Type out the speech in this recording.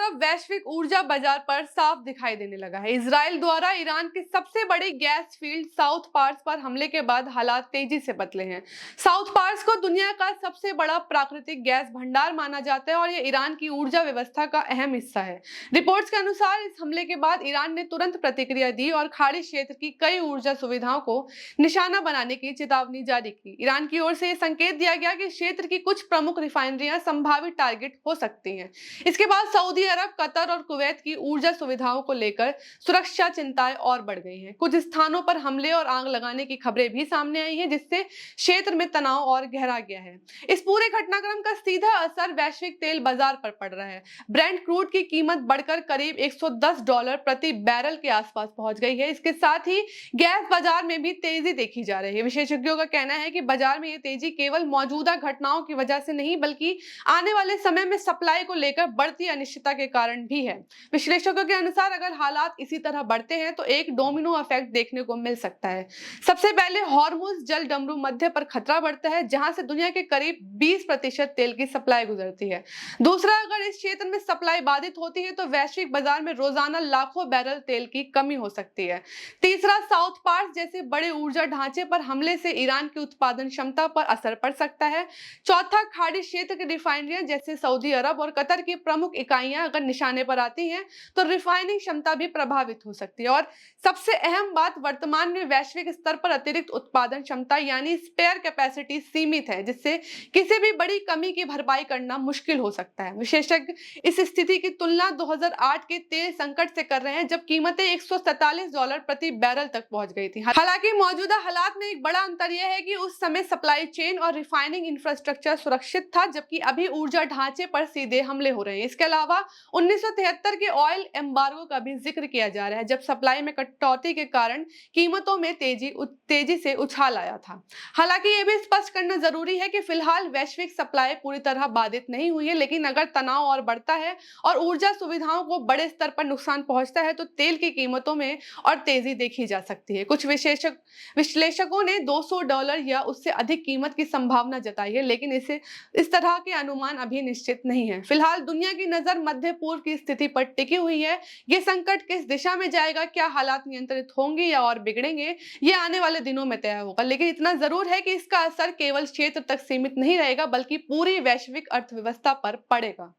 तरफ वैश्विक ऊर्जा बाजार पर साफ दिखाई देने लगा है। इजराइल द्वारा ईरान की सबसे बड़ी गैस फील्ड साउथ पार्स पर हमले के बाद हालात तेजी से बदले हैं। साउथ पार्स को दुनिया का सबसे बड़ा प्राकृतिक गैस भंडार माना जाता है और यह ईरान की ऊर्जा व्यवस्था का अहम हिस्सा है। रिपोर्ट्स के अनुसार इस हमले के बाद ईरान ने तुरंत प्रतिक्रिया दी और खाड़ी क्षेत्र की कई ऊर्जा सुविधाओं को निशाना बनाने की चेतावनी जारी की। ईरान की ओर से यह संकेत दिया गया कि क्षेत्र की कुछ प्रमुख रिफाइनरियां संभावित टारगेट हो सकती हैं। इसके बाद सऊदी अरब, कतर और कुवैत की ऊर्जा सुविधाओं को लेकर सुरक्षा चिंताएं और बढ़ गई हैं। कुछ स्थानों पर हमले और आग लगाने की खबरें भी सामने आई हैं, जिससे क्षेत्र में तनाव और गहरा गया है। इस पूरे घटनाक्रम का सीधा असर वैश्विक तेल बाजार पर पड़ रहा है। ब्रेंट क्रूड की कीमत बढ़कर करीब $110 प्रति बैरल के आसपास पहुंच गई है। इसके साथ ही गैस बाजार में भी तेजी देखी जा रही है। विशेषज्ञों का कहना है कि बाजार में ये तेजी केवल मौजूदा घटनाओं की वजह से नहीं, बल्कि आने वाले समय में सप्लाई को लेकर बढ़ती अनिश्चितता के कारण भी है। विश्लेषकों के अनुसार अगर हालात इसी तरह बढ़ते हैं तो एक डोमिनो इफेक्ट देखने को मिल सकता है। सबसे पहले हॉर्मुज जल डमरू मध्य पर खतरा बढ़ता है, जहां से दुनिया के करीब 20% तेल की सप्लाई गुजरती है। दूसरा, अगर इस क्षेत्र में सप्लाई बाधित होती है तो वैश्विक बाजार में रोजाना लाखों बैरल तेल की कमी हो सकती है। तीसरा, साउथ पार्स जैसे बड़े ऊर्जा ढांचे पर हमले से ईरान की उत्पादन क्षमता पर असर पड़ सकता है। चौथा, खाड़ी क्षेत्र की रिफाइनरियां जैसे सऊदी अरब और कतर की प्रमुख इकाइयां अगर निशाने पर आती हैं तो रिफाइनिंग क्षमता भी प्रभावित हो सकती है। और सबसे अहम बात, वर्तमान में वैश्विक स्तर पर अतिरिक्त उत्पादन क्षमता यानी स्पेयर कैपेसिटी सीमित है, जिससे किसी भी बड़ी कमी की भरपाई करना मुश्किल हो सकता है। विशेषज्ञ इस स्थिति की तुलना 2008 के तेल संकट से कर रहे हैं, जब कीमतें $147 प्रति बैरल तक पहुंच गई थी। हालांकि मौजूदा हालात में एक बड़ा अंतर यह है कि उस समय सप्लाई चेन और रिफाइनिंग इंफ्रास्ट्रक्चर सुरक्षित था, जबकि अभी ऊर्जा ढांचे पर सीधे हमले हो रहे हैं। इसके अलावा 1973 के ऑयल एम्बार्गो का भी जिक्र किया जा रहा है, जब सप्लाई में कटौती के कारण कीमतों में तेजी से उछाल आया था। हालांकि यह भी स्पष्ट करना जरूरी है कि फिलहाल वैश्विक सप्लाई पूरी तरह बाधित नहीं हुई है, लेकिन अगर तनाव और बढ़ता है और ऊर्जा सुविधाओं को बड़े स्तर पर नुकसान पहुंचता है तो तेल की कीमतों में और तेजी देखी जा सकती है। कुछ विश्लेषकों ने $200 या उससे अधिक कीमत की संभावना जताई है, लेकिन इस तरह के अनुमान अभी निश्चित नहीं है। फिलहाल दुनिया की नजर मध्य पूर्व की स्थिति पर टिकी हुई है। ये संकट किस दिशा में जाएगा, क्या हालात नियंत्रित होंगे या और बिगड़ेंगे, ये आने वाले दिनों में तय होगा। लेकिन इतना जरूर है कि इसका असर केवल क्षेत्र तक सीमित नहीं रहेगा, बल्कि पूरी वैश्विक अर्थव्यवस्था पर पड़ेगा।